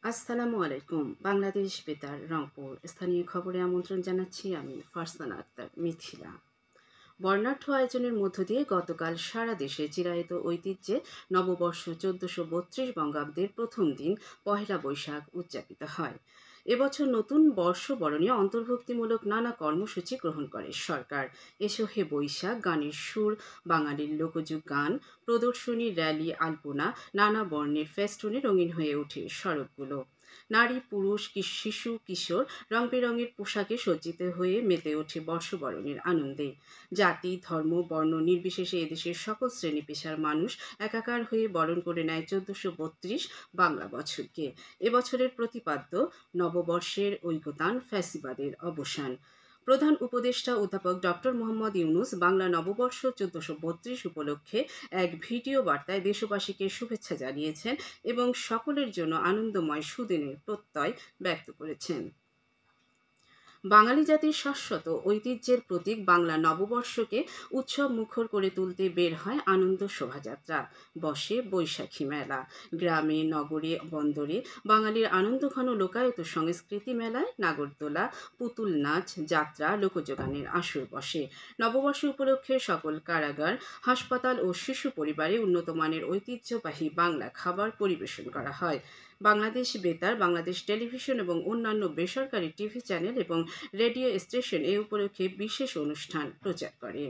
আসসালামু আলাইকুম। বাংলাদেশ বেতার রংপুর স্থানীয় খবরে আমন্ত্রণ জানাচ্ছি আমি ফারসানা আক্তার মিথিলা। বর্ণাঢ্য আয়োজনের মধ্য দিয়ে গতকাল সারা দেশে চিরায়ত ঐতিহ্যে নববর্ষ ১৪৩২ বঙ্গাব্দের প্রথম দিন পহেলা বৈশাখ উদযাপিত হয়। এবছর নতুন বর্ষবরণে অন্তর্ভুক্তিমূলক নানা কর্মসূচি গ্রহণ করে সরকার। এসো হে বৈশাখ গানের সুর, বাঙালির লোকজ গান, প্রদর্শনী, র্যালি, আলপনা, নানা বর্ণের ফেস্টুনে রঙিন হয়ে ওঠে সড়কগুলো। নারী, পুরুষ, শিশু, কিশোর রং বেরঙের পোশাকে সজ্জিত হয়ে মেতে ওঠে বর্ষবরণের আনন্দে। জাতি, ধর্ম, বর্ণ নির্বিশেষে এদেশের সকল শ্রেণী পেশার মানুষ একাকার হয়ে বরণ করে নেয় ১৪৩২ বাংলা বছরকে। এবছরের প্রতিপাদ্য নববর্ষের ঐকতান, ফ্যাসিবাদের অবসান। প্রধান উপদেষ্টা অধ্যাপক ডক্টর মোহাম্মদ ইউনুস বাংলা নববর্ষ ১৪৩২ উপলক্ষে এক ভিডিও বার্তায় দেশবাসীকে শুভেচ্ছা জানিয়েছেন এবং সকলের জন্য আনন্দময় সুদিনের প্রত্যয় ব্যক্ত করেছেন। বাঙালি জাতির শাশ্বত ঐতিহ্যের প্রতীক বাংলা নববর্ষকে উৎসব মুখর করে তুলতে বের হয় আনন্দ শোভাযাত্রা। বসে বৈশাখী মেলা। গ্রামে, নগরে, বন্দরে বাঙালির আনন্দঘন লোকায়ত সংস্কৃতি মেলায় নাগরদোলা, পুতুল নাচ, যাত্রা, লোকযোগানের আসর বসে। নববর্ষ উপলক্ষে সকল কারাগার, হাসপাতাল ও শিশু পরিবারে উন্নত মানের ঐতিহ্যবাহী বাংলা খাবার পরিবেশন করা হয়। বাংলাদেশ বেতার, বাংলাদেশ টেলিভিশন এবং অন্যান্য বেসরকারি টিভি চ্যানেল এবং রেডিও স্টেশন এ উপলক্ষে বিশেষ অনুষ্ঠান প্রচার করে।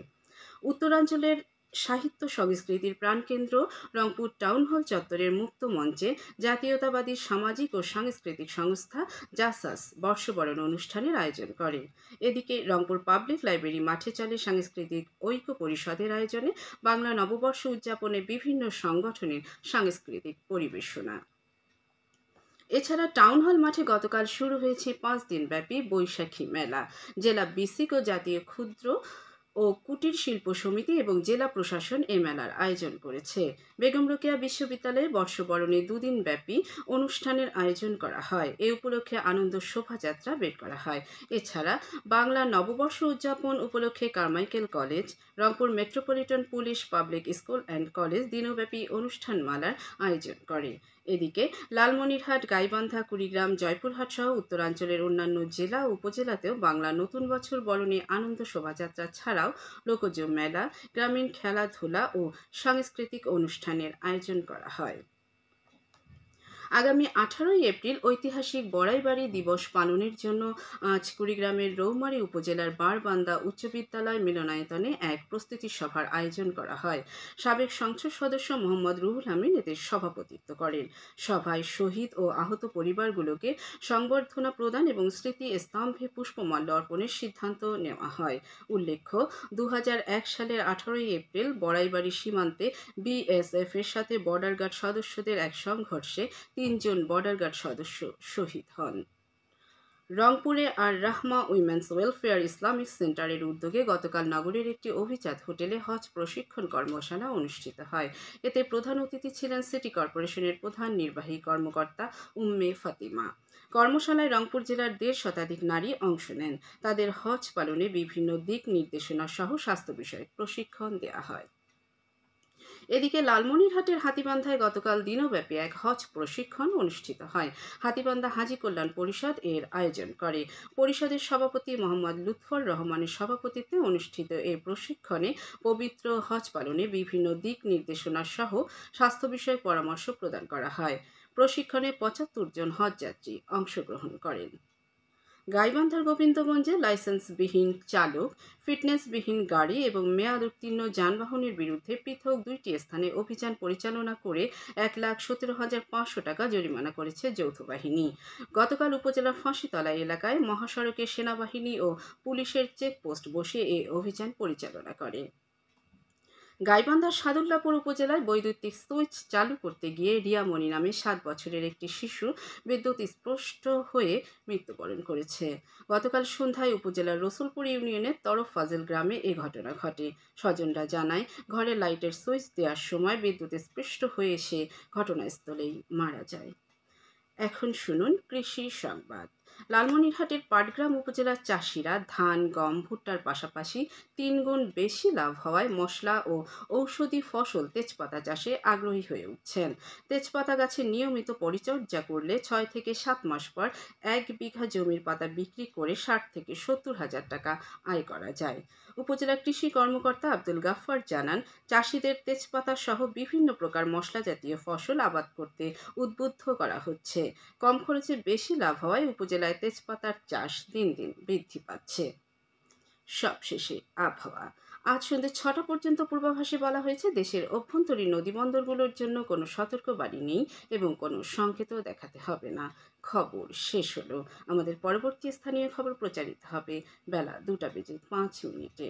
উত্তরাঞ্চলের সাহিত্য সংস্কৃতির প্রাণকেন্দ্র রংপুর টাউন হল চত্বরের মুক্ত মঞ্চে জাতীয়তাবাদী সামাজিক ও সাংস্কৃতিক সংস্থা জাসাস বর্ষবরণ অনুষ্ঠানের আয়োজন করে। এদিকে রংপুর পাবলিক লাইব্রেরি মাঠে চলে সাংস্কৃতিক ঐক্য পরিষদের আয়োজনে বাংলা নববর্ষ উদযাপনে বিভিন্ন সংগঠনের সাংস্কৃতিক পরিবেশনা। এছাড়া টাউন হল মাঠে গতকাল শুরু হয়েছে ৫ দিনব্যাপী বৈশাখী মেলা। জেলা বিসিক ও জাতীয় ক্ষুদ্র ও কুটির শিল্প সমিতি এবং জেলা প্রশাসন এ মেলার আয়োজন করেছে। বেগম রোকেয়া বিশ্ববিদ্যালয়ে বর্ষবরণে দুদিন ব্যাপী অনুষ্ঠানের আয়োজন করা হয়। এ উপলক্ষে আনন্দ শোভাযাত্রা বের করা হয়। এছাড়া বাংলা নববর্ষ উদযাপন উপলক্ষে Carmichael college, Rangpur metropolitan police public school and college দিনব্যাপী অনুষ্ঠানমালার আয়োজন করে। এদিকে লালমনিরহাট, গাইবান্ধা, কুড়িগ্রাম, জয়পুরহাট সহ উত্তরাঞ্চলের অন্যান্য জেলা ও উপজেলাতেও বাংলা নতুন বছর বরণে আনন্দ শোভাযাত্রা ছাড়াও লোকজ মেলা, গ্রামীণ খেলাধুলা ও সাংস্কৃতিক অনুষ্ঠানের আয়োজন করা হয়। আগামী ১৮ এপ্রিল ঐতিহাসিক বড়াইবাড়ি দিবস পালনের জন্য আজ কুড়িগ্রামের রৌমারী উপজেলার বারবান্দা উচ্চ বিদ্যালয় মিলনায়তনে এক প্রস্তুতি সভার আয়োজন করা হয়। সাবেক সংসদ সদস্য মোহাম্মদ রুহুল আমিন এতে সভাপতিত্ব করেন। সভায় শহীদ ও আহত পরিবারগুলোকে সংবর্ধনা প্রদান এবং স্মৃতি স্তম্ভে পুষ্পমাল্য অর্পণের সিদ্ধান্ত নেওয়া হয়। উল্লেখ্য, ২০০১ সালের ১৮ এপ্রিল বড়াইবাড়ি সীমান্তে বিএসএফ এর সাথে বর্ডার গার্ড সদস্যদের এক সংঘর্ষে ৩ জন বর্ডার গার্ড সদস্য শহীদ হন। রংপুরে আর রাহমা উইমেন্স ওয়েলফেয়ার ইসলামিক সেন্টারের উদ্যোগে গতকাল নগরের একটি অভিজাত হোটেলে হজ প্রশিক্ষণ কর্মশালা অনুষ্ঠিত হয়। এতে প্রধান অতিথি ছিলেন সিটি কর্পোরেশনের প্রধান নির্বাহী কর্মকর্তা উম্মে ফাতিমা। কর্মশালায় রংপুর জেলার ১৫০ শতাধিক নারী অংশ নেন। তাদের হজ পালনে বিভিন্ন দিক নির্দেশনা সহ স্বাস্থ্য বিষয়ক প্রশিক্ষণ দেওয়া হয়। এদিকে লালমনিরহাটের হাতীবান্ধায় গতকাল দিনব্যাপী এক হজ প্রশিক্ষণ অনুষ্ঠিত হয়। হাতীবান্ধা হাজী কল্যাণ পরিষদ এর আয়োজন করে। পরিষদের সভাপতি মোহাম্মদ লুৎফর রহমানের সভাপতিত্বে অনুষ্ঠিত এই প্রশিক্ষণে পবিত্র হজ পালনে বিভিন্ন দিক নির্দেশনা সহ স্বাস্থ্য বিষয়ক পরামর্শ প্রদান করা হয়। প্রশিক্ষণে ৭৫ জন হজযাত্রী অংশগ্রহণ করেন। গাইবান্ধার গোবিন্দগঞ্জে লাইসেন্সবিহীন চালক, ফিটনেসবিহীন গাড়ি এবং মেয়াদ উত্তীর্ণ যানবাহনের বিরুদ্ধে পৃথক ২টি স্থানে অভিযান পরিচালনা করে ১,১৭,৫০০ টাকা জরিমানা করেছে যৌথ বাহিনী। গতকাল উপজেলার ফাঁসিতলা এলাকায় মহাসড়কে সেনাবাহিনী ও পুলিশের চেকপোস্ট বসে এ অভিযান পরিচালনা করে। গাইবান্ধার সাদুল্লাপুর উপজেলায় বৈদ্যুতিক সুইচ চালু করতে গিয়ে রিয়ামণি নামে ৭ বছরের একটি শিশু বিদ্যুৎস্পৃষ্ট হয়ে মৃত্যুবরণ করেছে। গতকাল সন্ধ্যায় উপজেলার রসুলপুর ইউনিয়নের তরফ ফাজিল গ্রামে এ ঘটনা ঘটে। স্বজনরা জানায়, ঘরে লাইটের সুইচ দেওয়ার সময় বিদ্যুৎস্পৃষ্ট হয়ে সে ঘটনাস্থলেই মারা যায়। এখন শুনুন কৃষি সংবাদ। লালমনিরহাটের পাটগ্রাম উপজেলার চাষিরা ধান, গম, ভুট্টার পাশাপাশি ৩ গুণ বেশি লাভ হওয়ায় মশলা ও ঔষধি ফসল তেজপাতা চাষে আগ্রহী হয়ে উঠছেন। তেজপাতা গাছের নিয়মিত পরিচর্যা করলে ৬ থেকে ৭ মাস পর ১ বিঘা জমির পাতা বিক্রি করে ৬০ থেকে ৭০ হাজার টাকা আয় করা যায়। উপজেলা কৃষি কর্মকর্তা আব্দুল গাফফার জানান, চাষিদের তেজপাতা সহ বিভিন্ন প্রকার মশলা জাতীয় ফসল আবাদ করতে উদ্বুদ্ধ করা হচ্ছে। কম খরচে বেশি লাভ হওয়ায় উপজেলায় তেজপাতার চাষ দিন দিন বৃদ্ধি পাচ্ছে। সবশেষে আবহাওয়া। আজ সন্ধ্যে ৬টা পর্যন্ত পূর্বাভাসে বলা হয়েছে, দেশের অভ্যন্তরীণ নদীবন্দরগুলোর জন্য কোনো সতর্কবাণী নেই এবং কোনো সংকেতও দেখাতে হবে না। খবর শেষ হলো। আমাদের পরবর্তী স্থানীয় খবর প্রচারিত হবে বেলা ২টা বেজে ৫ মিনিটে।